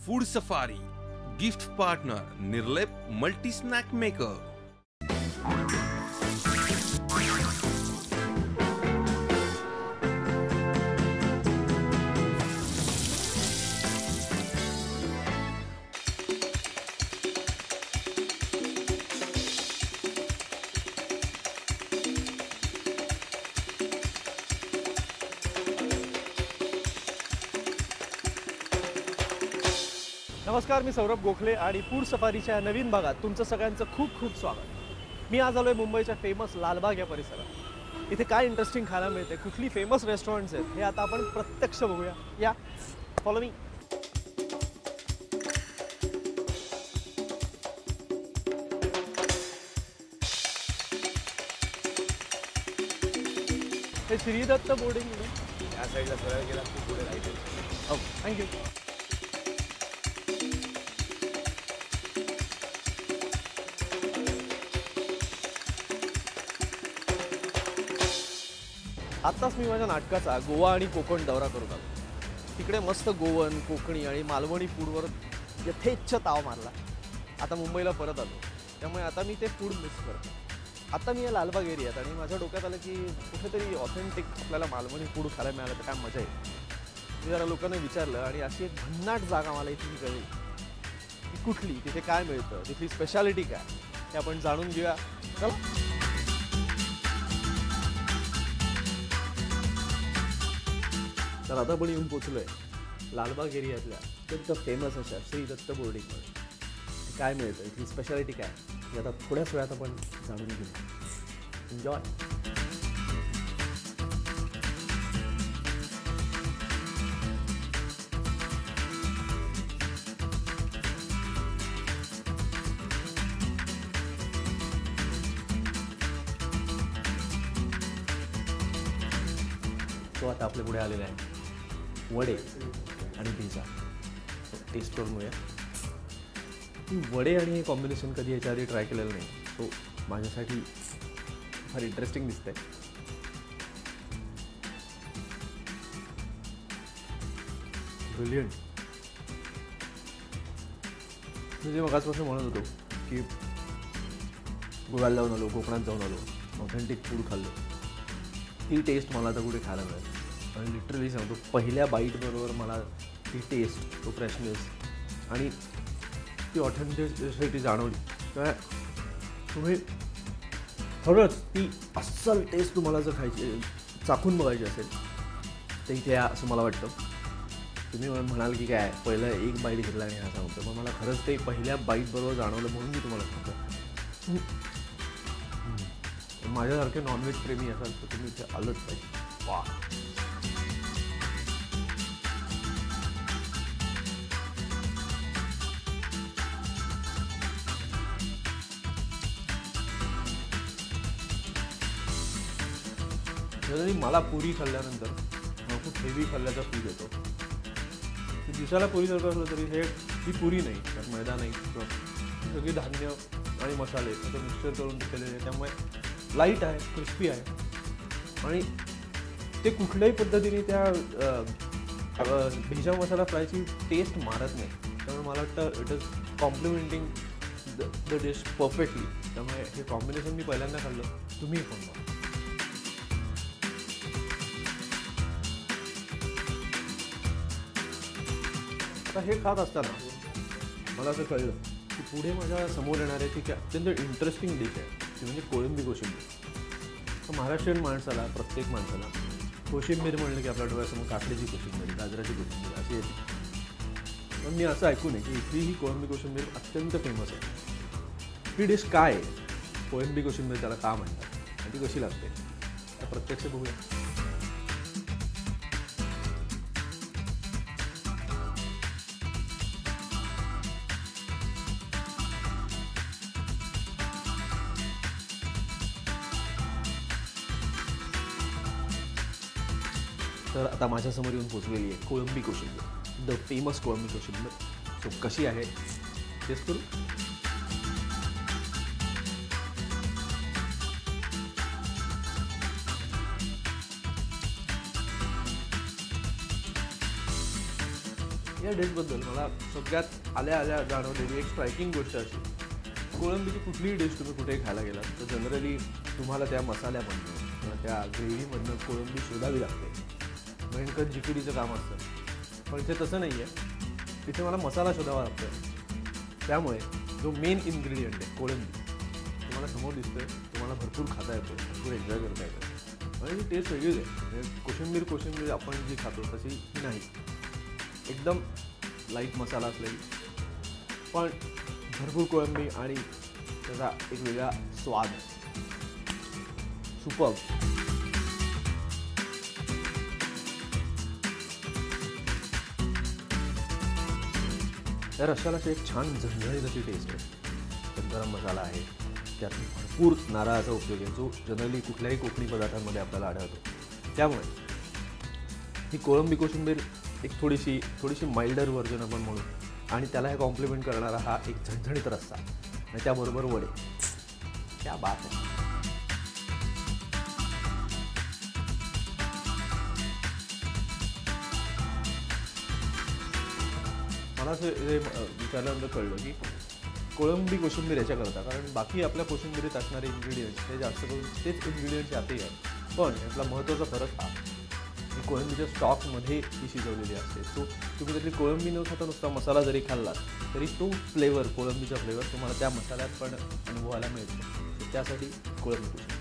Food Safari gift partner Nirlep multi snack maker. नमस्कार, मी सौरभ गोखले आणि फूड सफारीच्या नवीन भागात तुमचं सगळ्यांचं खूप खूप स्वागत. मी आज आलोय मुंबईच्या फेमस लालबाग या परिसरात. इथे काय इंटरेस्टिंग खायला मिळते, कुठली फेमस रेस्टॉरंट्स आहेत हे आता आपण प्रत्यक्ष बघूया. या फॉलो मी. हे श्रीदत्त बोर्डिंग या साईडला सरळ गेला की पुढे राईट आहे. Okay, thank you. आत्ताच मी माझ्या नाटकाचा गोवा आणि कोकण दौरा करून आलो. तिकडे मस्त गोवन, कोकणी आणि मालवणी फूडवर यथेच्छ ताव मारला. आता मुंबईला परत आलो, त्यामुळे आता मी ते फूड मिस करतो. आता मी या लालबाग एरियात आणि माझ्या डोक्यात आलं की कुठेतरी ऑथेंटिक आपल्याला मालवणी फूड खायला मिळालं तर काय मजा येईल. मी जरा लोकांना विचारलं आणि अशी एक भन्नाट जागा मला इथे कळली की कुठली, तिथे काय मिळतं, तिथली स्पेशालिटी काय हे आपण जाणून घेऊया. चला. तर आता आपण येऊन पोचलोय लालबाग एरियातल्या अत्यंत फेमस अशा श्रीदत्त बोर्डिंगमध्ये. काय मिळतं, इथली स्पेशालिटी काय हे आता थोड्याच वेळात आपण जाणून घेऊ. एन्जॉय. तो आता आपल्या पुढे आलेला आहे वडे आणि पिझ्झा. टेस्ट करून घेऊया. वडे आणि हे कॉम्बिनेशन कधी याच्या आधी ट्राय केलेलं नाही, सो माझ्यासाठी फार इंटरेस्टिंग दिसतंय. ब्रिलियंट. म्हणजे मगाचपासून म्हणत होतो की गोव्याला जाऊन आलो, कोकणात जाऊन आलो, ऑथेंटिक फूड खाल्लं. ती टेस्ट मला आता कुठे खायला मिळेल. आणि लिटरली सांगतो, पहिल्या बाईटबरोबर मला ती टेस्ट, तो फ्रेशनेस आणि ती ऑथेंटिसिटी जाणवली. काय तुम्ही खरंच ती अस्सल टेस्ट तुम्हाला जर खायची, चाखून बघायची असेल तर इथे असं मला वाटतं. तुम्ही म्हणाल की काय पहिलं एक बाईट घेतला आणि हा सांगतो, पण मला खरंच ते पहिल्या बाईटबरोबर जाणवलं म्हणून मी तुम्हाला सांगतो. माझ्यासारखे नॉनव्हेज प्रेमी असाल तर तुम्ही इथे आलंच पाहिजे. वा. जरी मला पुरी खाल्ल्यानंतर मला खूप हेवी खाल्ल्याचा फील येतो. दिसायला पुरीसारखं असलं तरी ही पुरी नाही, त्यात मैदा नाही, सगळी धान्य आणि मसाले असं मिक्सचर करून केलेले, त्यामुळे लाईट आहे, क्रिस्पी आहे आणि ते कुठल्याही पद्धतीने त्या भेजा मसाला फ्रायची टेस्ट मारत नाही. त्यामुळे मला वाटतं it is complimenting the dish perfectly. त्यामुळे हे कॉम्बिनेशन मी पहिल्यांदा खाल्लं, तुम्ही पण बघा. आता हे खात असताना मला असं कळलं की पुढे माझ्या समोर येणार आहे ती अत्यंत इंटरेस्टिंग डिश आहे, ती म्हणजे कोळंबी कोशिंबीर. तर महाराष्ट्रीयन माणसाला, प्रत्येक माणसाला कोशिंबीर म्हणलं की आपल्या डोळ्यासमोर काकडीची कोशिंबीर, गाजराची कोशिंबीर अशी येते. पण मी असं ऐकून आहे की इथली ही कोळंबी कोशिंबीर अत्यंत फेमस आहे. ही डिश काय आहे, कोळंबी कोशिंबीर त्याला का म्हणतात आणि ती कशी लागते, तर प्रत्यक्ष बघूया. तर आता माझ्यासमोर येऊन पोचलेली आहे कोळंबी कोशिंबीर, द फेमस कोळंबी कोशिंबीर. सो कशी आहे टेस्ट करू. या डिशबद्दल मला सगळ्यात आल्या जाणवलेली एक स्ट्रायकिंग गोष्ट अशी, कोळंबीची कुठलीही डिश तुम्ही कुठेही खायला गेलात तर जनरली तुम्हाला त्या मसाल्यामधनं किंवा त्या ग्रेव्हीमधनं कोळंबी शोधावी लागते. मेणकट जिकिरीचं काम असतं. पण इथे तसं नाही आहे. इथे मला मसाला शोधावा लागतो. त्यामुळे जो मेन इन्ग्रेडियंट आहे कोळंबी तुम्हाला समोर दिसतोय, तुम्हाला भरपूर खाता येतो, भरपूर एन्जॉय करता येतं. आणि ती टेस्ट वेगळीच आहे. म्हणजे कोशिंबीर आपण जी खातो तशी ही नाही. एकदम लाईट मसाला असलेली पण भरपूर कोळंबी आणि त्याचा एक वेगळा स्वाद. सुपर्ब. त्या रश्श्याला अशी एक छान झणझणीत अशी टेस्ट आहे. त्यात गरम मसाला आहे, त्यात भरपूर नारळाचा उपयोग आहे जो जनरली कुठल्याही कोकणी पदार्थांमध्ये आपल्याला आढळतो. त्यामुळे ही कोळंबी कोशिंबीर एक थोडीशी माइल्डर व्हर्जन आपण म्हणू. आणि त्याला हे कॉम्प्लिमेंट करणारा हा एक झणझणीत रस्सा आणि त्याबरोबर वडे. क्या बात आहे. मला असं हे विचारल्यानंतर कळलं की कोळंबी कोशिंबीर याच्याकरता, कारण बाकी आपल्या कोशिंबिरीत असणारे इन्ग्रेडियंट्स ते जास्त करून तेच इन्ग्रेडियंट्स यातही आहेत. पण यातला महत्त्वाचा फरक हा की कोळंबीच्या स्टॉकमध्ये ती शिजवलेली असते. सो तुम्ही त्यातली कोळंबी न खाता नुसता मसाला जरी खाल्लात तरी तो फ्लेवर, कोळंबीचा फ्लेवर तुम्हाला त्या मसाल्यात पण अनुभवायला मिळतो. सो त्यासाठी कोळंबी कोशिंबीर.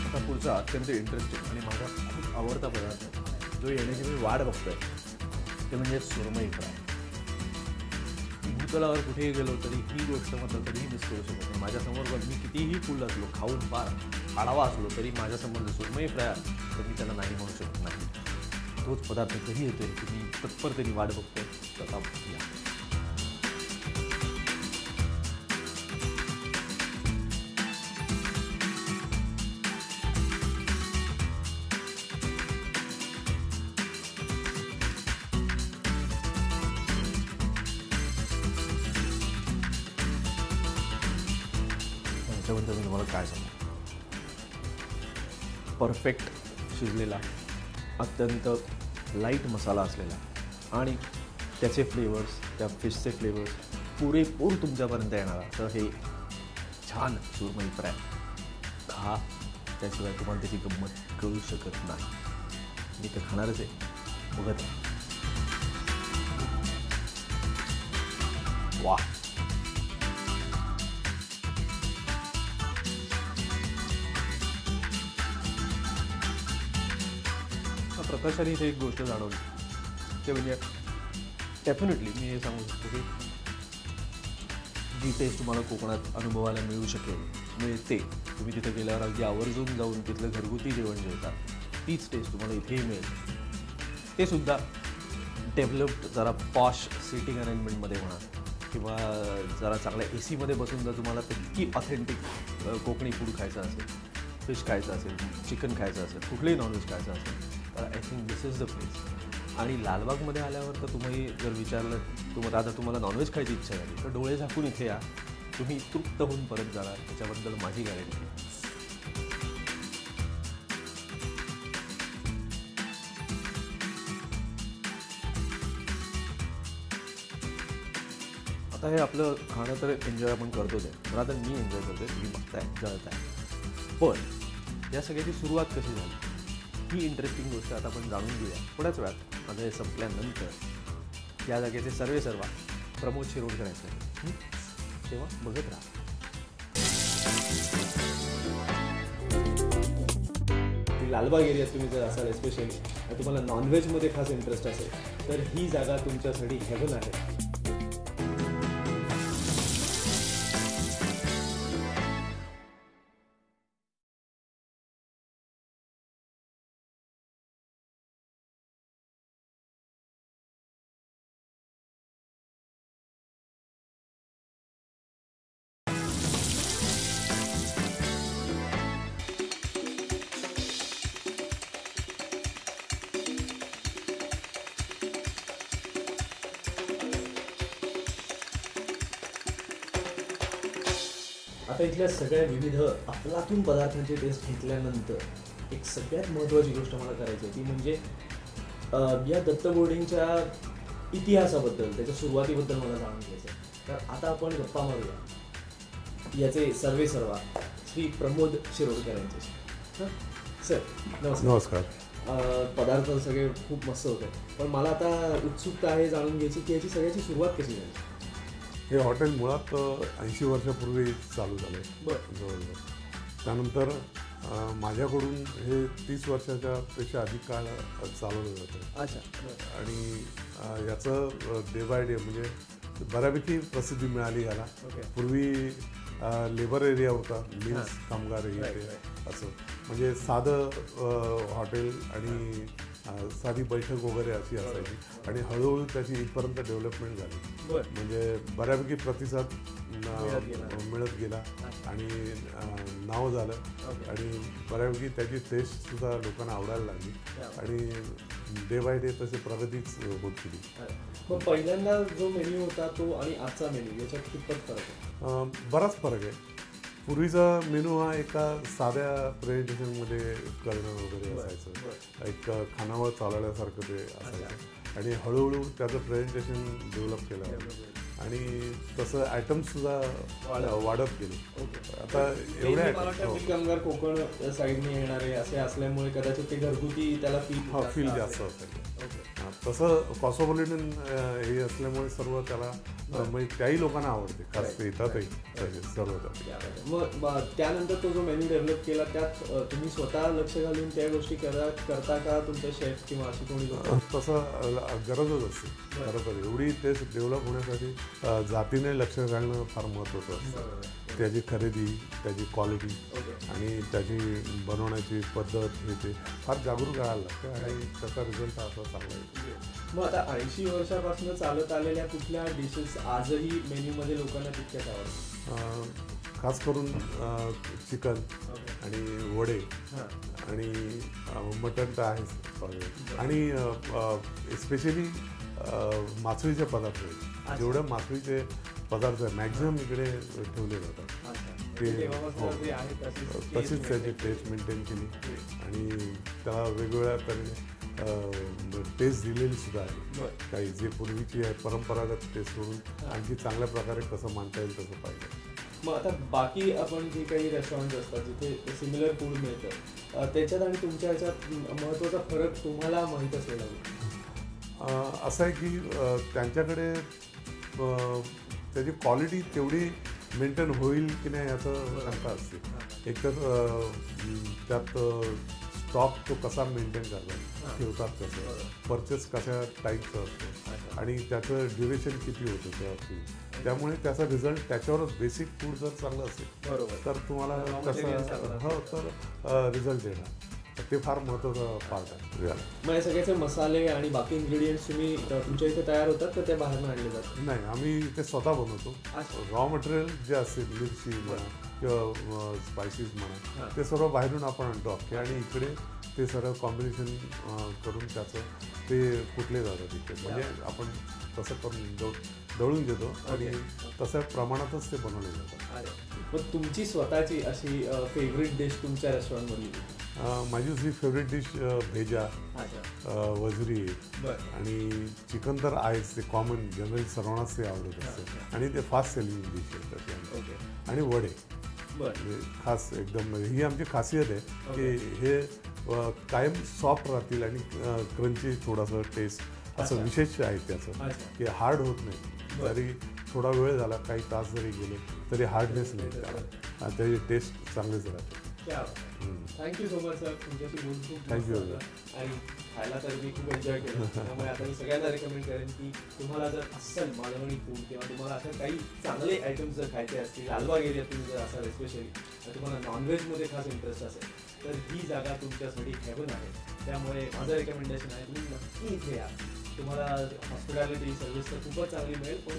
आता पुढचा अत्यंत इंटरेस्टिंग आणि माझा खूप आवडता पदार्थ जो येण्याची मी वाट बघतोय ते म्हणजे सुरमई फ्राय. भूतलावर कुठेही गेलो तरी ही गोष्ट मात्र कधीही मिस करू शकत नाही. माझ्यासमोर मी कितीही फुल असलो, खाऊन फार आढावा असलो तरी माझ्यासमोर जर सुरमई फ्राय तर मी त्याला नाही म्हणू शकत नाही. तोच पदार्थ कधी येतोय की मी तत्परतेने वाट बघतोय. तसा या त्याच्याबद्दल मी तुम्हाला काय सांगू. परफेक्ट शिजलेला, अत्यंत लाईट मसाला असलेला आणि त्याचे फ्लेवर्स, त्या फिशचे फ्लेवर्स पुरेपूर तुमच्यापर्यंत येणारा तर हे छान सुरमई फ्राय खा. त्याशिवाय तुम्हाला त्याची गंमत कळू शकत नाही. मी तर खाणारच आहे. बघत आहे. वा. प्रकाशाने इथे एक गोष्ट जाणवली ते म्हणजे डेफिनेटली मी हे सांगू शकतो की जी टेस्ट तुम्हाला कोकणात अनुभवायला मिळू शकेल, मिळते, तुम्ही तिथे गेल्यावर अगदी आवर्जून जाऊन तिथलं घरगुती जेवण जेवता तीच टेस्ट तुम्हाला इथेही मिळेल. ते सुद्धा डेव्हलप्ड जरा पॉश सिटिंग अरेंजमेंटमध्ये म्हणा किंवा जरा चांगल्या AC मध्ये बसून जर तुम्हाला तितकी ऑथेंटिक कोकणी फूड खायचं असेल, फिश खायचं असेल, चिकन खायचं असेल, कुठलंही नॉनव्हेज खायचं असेल तर I think this is the place. आणि लालबागमध्ये आल्यावर तर तुम्ही जर विचारलं तुम्हाला नॉनव्हेज खायची इच्छा झाली तर डोळे झाकून इथे या. तुम्ही तृप्त होऊन परत जाणार, त्याच्याबद्दल माझी गॅरंटी आहे. आता हे आपलं खाणं तर एन्जॉय आपण करतोच आहे. मला तर मी एन्जॉय करतोय, तुम्ही बघताय, जळताय. पण या सगळ्याची सुरुवात कशी झाली ही इंटरेस्टिंग गोष्ट आता आपण जाणून घेऊया थोड्याच वेळात. माझं हे संपल्यानंतर या जागेचे सर्वा प्रमोद शिरोडकर आहेत. तेव्हा बघत राहा. लालबाग एरियात तुम्ही जर असाल, एस्पेशली तुम्हाला नॉनव्हेजमध्ये खास इंटरेस्ट असेल तर ही जागा तुमच्यासाठी हेवन आहे. आता इथल्या सगळ्या विविध अफलातून पदार्थांची टेस्ट घेतल्यानंतर एक सगळ्यात महत्त्वाची गोष्ट मला करायची आहे ती म्हणजे या दत्त बोर्डिंगच्या इतिहासाबद्दल, त्याच्या सुरुवातीबद्दल मला जाणून घ्यायचं आहे. तर आता आपण गप्पा मारूया याचे सर्वेसर्वा श्री प्रमोद शिरोडकर यांच्याशी. सर नमस्कार. नमस्कार. पदार्थ सगळे खूप मस्त होते, पण मला आता उत्सुकता आहे जाणून घ्यायची की याची सगळ्याची सुरुवात कशी झाली. हे हॉटेल मुळात 80 वर्षापूर्वी चालू झालं बरं. जवळजवळ. त्यानंतर माझ्याकडून हे 30 वर्षाच्या पेक्षा अधिक काळ चालवलं जातं. अच्छा. आणि याचं डे बाय डे म्हणजे बऱ्यापैकी प्रसिद्धी मिळाली याला. ओके. पूर्वी लेबर एरिया होता, मिल्स कामगार हे Right, ते असं म्हणजे साधं हॉटेल आणि साधी बैठक वगैरे अशी असायची. आणि हळूहळू त्याची इथपर्यंत डेव्हलपमेंट झाली. बरं. म्हणजे बऱ्यापैकी प्रतिसाद मिळत गेला आणि नाव झालं. ओके. आणि बऱ्यापैकी त्याची टेस्टसुद्धा लोकांना आवडायला लागली आणि डे बाय डे तसे प्रगतीच होत गेली. मग पहिल्यांदा जो मेन्यू होता तो आणि आजचा मेन्यू याच्यात कितपत फरक आहे? बराच फरक आहे. पूर्वीचा मेनू हा एका साध्या प्रेझेंटेशनमध्ये करणं वगैरे असायचं. एक खानावळ चालवण्यासारखं ते असायचं. आणि हळूहळू त्याचं प्रेझेंटेशन डेव्हलप केलं आणि तसं आयटम्ससुद्धा वाढत गेले. आता एवढ्या कामगार कोकण साईडने येणारे असे असल्यामुळे कदाचित ते घरगुती त्याला फील जास्त असेल. तसं कॉस्मोपॉलिटन हे असल्यामुळे सर्व त्याला म्हणजे त्याही लोकांना आवडते. खास ते येतातही सर्व. मग त्यानंतर तो जो मेन्यू डेव्हलप केला त्यात तुम्ही स्वतः लक्ष घालून त्या गोष्टी करता का तुमचे शेफ किंवा अशी कोणी लोक? तसं गरजच असते. खरं तर एवढी टेस्ट डेव्हलप होण्यासाठी जातीने लक्ष घालणं फार महत्त्वाचं असतं. त्याची खरेदी, त्याची क्वालिटी आणि त्याची बनवण्याची पद्धत हे ते फार जागरूक राहायला लागतं आणि त्याचा रिझल्ट हा असा चांगला येतो. मग आता 80 वर्षापासून चालत आलेल्या कुठल्या डिशेस आजही मेन्यूमध्ये लोकांना तितक्याच आवडतात? खास करून चिकन आणि वडे आणि मटण तर आहेच. आणि स्पेशली मासळीचे पदार्थ आहेत. जेवढे मासळीचे पदार्थ आहे मॅक्झिमम इकडे ठेवले जातात. ते तशीच त्याची टेस्ट मेंटेन केली आणि त्याला वेगवेगळ्या तऱ्हेने टेस्ट दिलेली सुद्धा आहे. काही जे पूर्वीची आहे परंपरागत टेस्ट सोडून आणखी चांगल्या प्रकारे कसं मांडता येईल तसं पाहिजे. मग आता बाकी आपण जे काही रेस्टॉरंट असतात जिथे सिमिलर फूड मिळतं त्याच्यात आणि तुमच्या ह्याच्यात महत्त्वाचा फरक तुम्हाला माहीत असलेला असं आहे की त्यांच्याकडे त्याची क्वालिटी तेवढी मेंटेन होईल की नाही याचं शंका असते. एकतर त्यात स्टॉक तो कसा मेंटेन करतात, ठेवतात कसं, परचेस कशा टाईपचं असतं आणि त्याचं ड्युरेशन किती होतं त्या बाबतीत. त्यामुळे त्याचा रिझल्ट त्याच्यावरच बेसिक फूड जर चांगलं असेल तर तुम्हाला तसं तर रिझल्ट येणार. ते फार महत्त्वाचं पार्ट आहे. मग या सगळ्याचे मसाले आणि बाकी इन्ग्रेडियंट्स तुम्ही तुमच्या इथे तयार होतात का ते बाहेरनं आणले जातात? नाही, आम्ही ते स्वतः बनवतो. रॉ मटेरियल जे असेल मिरची म्हणा किंवा स्पायसीस म्हणा ते सर्व बाहेरून आपण आणतो अख्खे आणि इकडे ते सर्व कॉम्बिनेशन करून त्याचं ते कुठले जातात इथे. म्हणजे आपण तसं करून दळून घेतो आणि तशा प्रमाणातच ते बनवले जातात. मग तुमची स्वतःची अशी फेवरेट डिश तुमच्या रेस्टॉरंटमधली? माझी दुसरी फेवरेट डिश भेजा, वजरी आणि चिकन तर आहेच. ते कॉमन जनरली सर्वांनाच ते आवडत असते आणि ते फास्ट सेलिंग डिश आहे. आणि वडे खास एकदम ही आमची खासियत आहे की हे कायम सॉफ्ट राहतील आणि क्रंची थोडासा टेस्ट असं विशेष आहे त्याचं की हार्ड होत नाही. जरी थोडा वेळ झाला काही तास जरी गेले तरी हार्डनेस नाही त्याला. त्याची टेस्ट चांगलीच राहते. Thank you so much sir. तुमच्याशी बोलून खूप थँक्यू. आणि खायला तर मी खूप एन्जॉय केलं. त्यामुळे आता मी सगळ्यांना रेकमेंड करेन की तुम्हाला जर असेल मालवणी फूड किंवा तुम्हाला असे काही चांगले आयटम्स जर खायचे असतील, लालबाग एरियातून जर असाल स्पेशली तर तुम्हाला नॉनव्हेजमध्ये खास इंटरेस्ट असेल तर ही जागा तुमच्यासाठी हेवन आहे. त्यामुळे माझं रेकमेंडेशन आहे तुम्ही नक्की इथे या. तुम्हाला हॉस्पिटॅलिटी सर्व्हिस तर खूपच चांगली मिळेल, पण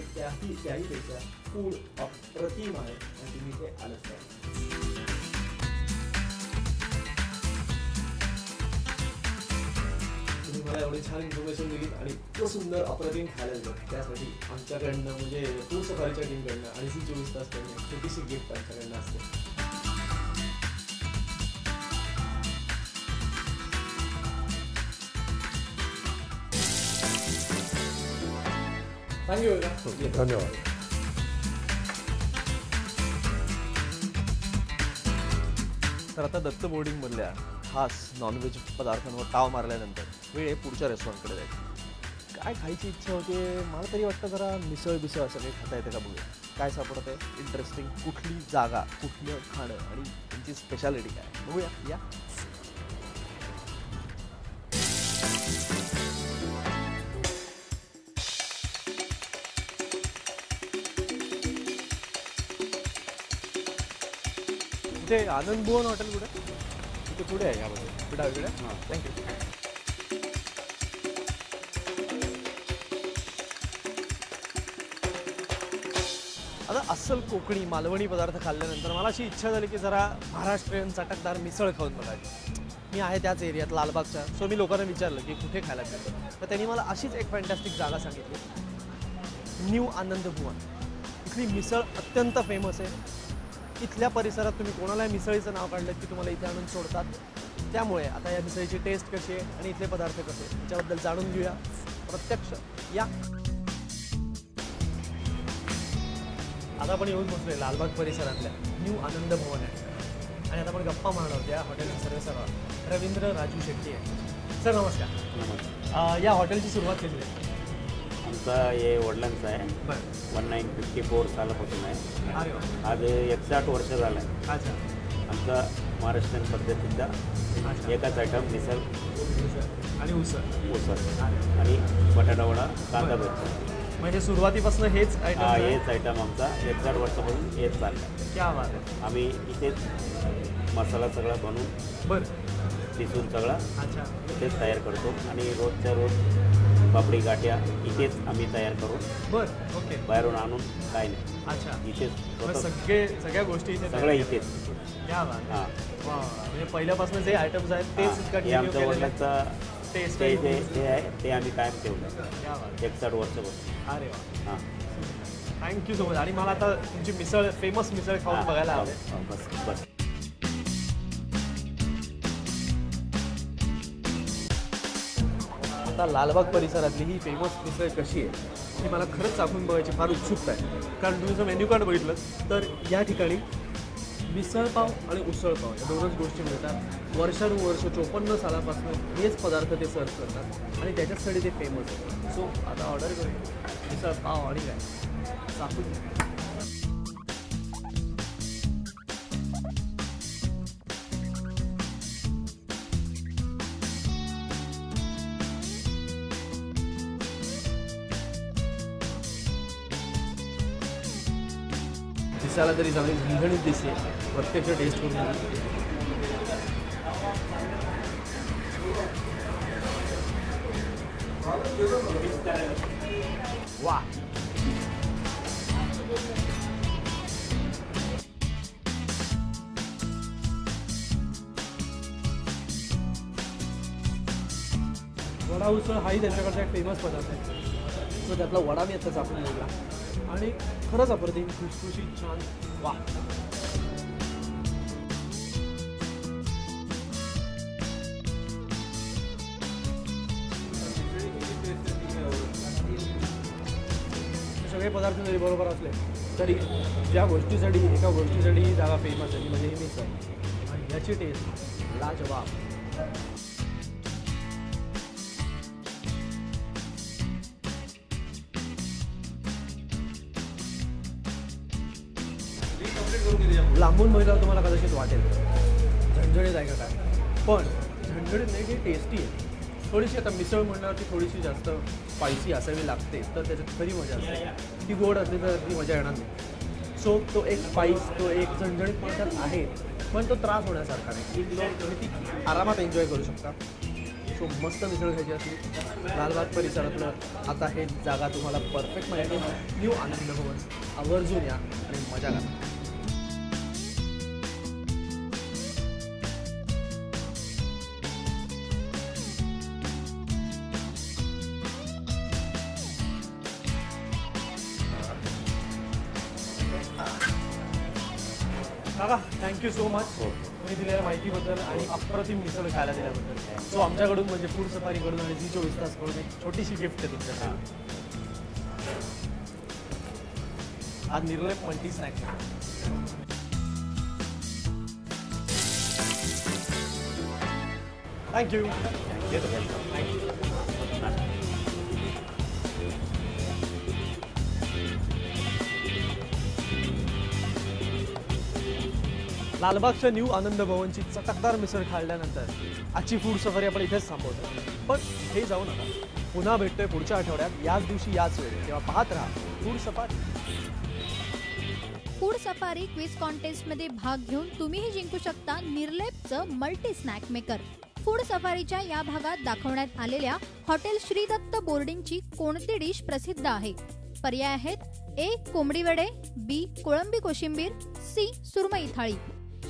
त्याहीपेक्षा फूड अप्रतिम आहे आणि तुम्ही इथे आलंच पाहिजे. मला एवढी छान इन्फॉर्मेशन दिली आणि इतकं सुंदर अप्रतिम खायला दिलं त्यासाठी आमच्याकडनं म्हणजे फूड सफारीच्या टीमकडनं आणि झी 24 तासकडनं छोटीशी गिफ्ट आमच्याकडनं असते. थँक्यू. धन्यवाद. तर आता दत्त बोर्डिंगमधल्या खास नॉनव्हेज पदार्थांवर ताव मारल्यानंतर वेळ आहे पुढच्या रेस्टॉरंटकडे जायची. काय खायची इच्छा होते मला तरी वाटतं जरा मिसळ बिसळ असं काही खाता येतं का बघूया. काय सापडत आहे इंटरेस्टिंग, कुठली जागा, कुठलं खाणं आणि त्यांची स्पेशालिटी काय बघूया या. इथे आनंद भुवन हॉटेल कुठे? इथे पुढे आहे यामध्ये कुठे डावीकडे. थँक्यू. आता अस्सल कोकणी मालवणी पदार्थ खाल्ल्यानंतर मला अशी इच्छा झाली की जरा महाराष्ट्रीयन चटकदार मिसळ खाऊन बघायची. मी आहे त्याच एरियात लालबागच्या, सो मी लोकांना विचारलं की कुठे खायला मिळतं. तर त्यांनी मला अशीच एक फॅन्टॅस्टिक जागा सांगितली, न्यू आनंद भुवन. इथली मिसळ अत्यंत फेमस आहे. इथल्या परिसरात तुम्ही कोणाला मिसळीचं नाव काढलं की तुम्हाला इथे आणून सोडतात. त्यामुळे आता या मिसळीची टेस्ट कशी आहे आणि इथले पदार्थ कसे याच्याबद्दल जाणून घेऊया प्रत्यक्ष या. आता आपण येऊन पोहोचलोय लालबाग परिसरातल्या न्यू आनंद भवन आहे आणि आता आपण गप्पा मारणार आहोत. या हॉटेलचे सर्वेसर्वा रवींद्र राजू शेट्टी आहे. सर नमस्कार. नमस्कार. या हॉटेलची सुरुवात केली आहे? आमचा हे वडिलांचा आहे. बरं. 1954 सालापासून आहे. अरे वा. आज 61 वर्ष झालं आहे. अच्छा. आमचा महाराष्ट्रीयन पद्धतीचा अच्छा. एकच आयटम मिसळ आणि उसळ उसळ आणि बटाटा वडा कांदा भजी. म्हणजे सुरुवातीपासून हेच हा आयटम? हेच आयटम आमचा 61 वर्षापासून हेच चाललं. क्या बात आहे. आम्ही इथेच मसाला सगळा बनवून बरं. पिसून सगळा अच्छा. इथेच तयार करतो आणि रोजच्या रोज पापडी गाठ्या इथेच आम्ही तयार करू. बरं. ओके. बाहेरून आणून काय नाही, अच्छा. इथेच मग स्वतः सगळ्या गोष्टी इथे सगळं इथेच. क्या बात. हां वा. म्हणजे पहिल्यापासून जे आयटम्स आहेत तेच हे कंटिन्यू आमच्या केलेले? वडिलांचा टेस्ट ते जे आहे ते आम्ही कायम ठेवलं क्या बात. 61 वर्षापासून. अरे वा. हां थँक्यू सो मच. आणि मला आता तुमची मिसळ फेमस मिसळ खाऊन हां, बघायला हां, आवडेल. हां, बस बस. आता लालबाग परिसरातली ही फेमस मिसळ कशी आहे ही मला खरंच चाखून बघायची फार उत्सुकता आहे. कारण तुम्ही जर मेन्यू कार्ड बघितलं तर या ठिकाणी मिसळपाव आणि उसळपाव या दोनच गोष्टी मिळतात. वर्षानुवर्ष 54 सालापासून हेच पदार्थ ते सर्व करतात आणि त्याच्याचसाठी ते फेमस आहे. सो आता ऑर्डर करूया मिसळपाव आणि काय चाखून घ्या. दिसायला तरी चांगली झणझणीत दिसते. प्रत्यक्ष टेस्ट करून वा. वडा उसळ हाही त्यांच्याकडचा एक फेमस पदार्थ आहे. सो त्यातला वडा मी आता चाकून घेतला आणि खरंच अप्रतिम खुशखुशीत छान. वा. सगळे पदार्थ जरी बरोबर असले तरी ज्या गोष्टीसाठी एका गोष्टीसाठी ही जागा फेमस आहे म्हणजे ही मिसळ आणि याची टेस्ट लाजवाब. लांबून बघितल्यावर तुम्हाला कदाचित वाटेल झणझणीत आहे का काय, पण झणझणीत नाही, ही टेस्टी आहे. थोडीशी आता मिसळ म्हणल्यावरती थोडीशी जास्त स्पायसी असावी लागते तर त्याच्यात खरी मजा असते. ती गोड असली तर ती मजा येणार नाही. सो तो एक स्पाईस, तो एक झणझणीत पण आहे, पण तो त्रास होण्यासारखा नाही. तुम्ही ती आरामात एन्जॉय करू शकता. सो मस्त मिसळ खायची असली लालबाग परिसरातलं आता हे जागा तुम्हाला परफेक्ट माहिती. न्यू आनंद भवन आवर्जून या आणि मजा करा. काका थँक्यू सो मच तुम्ही दिलेल्या माहितीबद्दल आणि अप्रतिम मिसळ खायला दिल्याबद्दल. सो आमच्याकडून म्हणजे फूड सफारीकडून आणि जी 24 तासकडून एक छोटीशी गिफ्ट आहे तुमच्यासाठी. हा निर्लेप मल्टी स्नॅक थँक्यू. लालबागच्या न्यू आनंद भवनची चटकदार मिसळ खाल्ल्यानंतर आजची फूड सफारी आपण इथेच थांबवतो. पण हे जाऊ नका, पुन्हा भेटतोय पुढच्या आठवड्यात याच दिवशी याच वेळी. तेव्हा पाहत राहा food safari. Food safari quiz contest मध्ये भाग घेऊन तुम्हीही जिंकू शकता निर्लेपचं मल्टी स्नॅक मेकर. फूड सफारीच्या या भागात दाखवण्यात आलेल्या हॉटेल श्रीदत्त बोर्डिंगची कोणती डिश प्रसिद्ध आहे? पर्याय आहेत: ए. कोंबडी वडे, बी. कोळंबी कोशिंबीर, सी. सुरमई थाळी.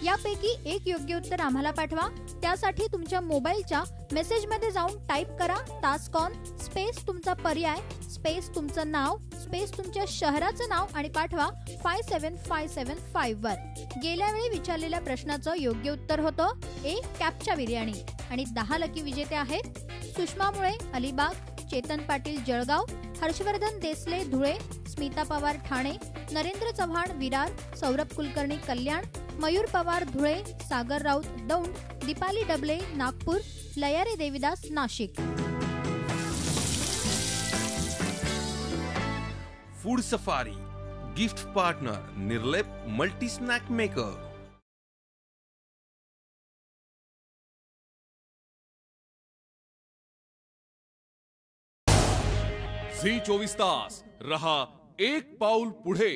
यापैकी एक योग्य उत्तर आम्हाला पाठवा. त्यासाठी तुमच्या मोबाईलच्या मेसेजमध्ये जाऊन टाईप करा टास्कॉन स्पेस तुमचा पर्याय स्पेस तुमचं नाव स्पेस तुमच्या शहराचं नाव आणि पाठवा 57575 वर. गेल्या वेळी विचारलेल्या प्रश्नाचं योग्य उत्तर होतं ए. कॅप्चा बिर्याणी. आणि 10 लकी विजेते आहेत: Sushma Mule Alibag, Chetan Patil Jalgaon, Harshvardhan Desale Dhule, Smita Pawar Thane, Narendra Chavan Virar, Saurabh Kulkarni Kalyan, Mayur Pawar Dhule, Sagar Raut Daund, Deepali Dabale Nagpur, Layare Devidas Nashik. Food Safari gift partner Nirlep multi snack maker. Zee 24 Taas रहा एक पाऊल पुढे.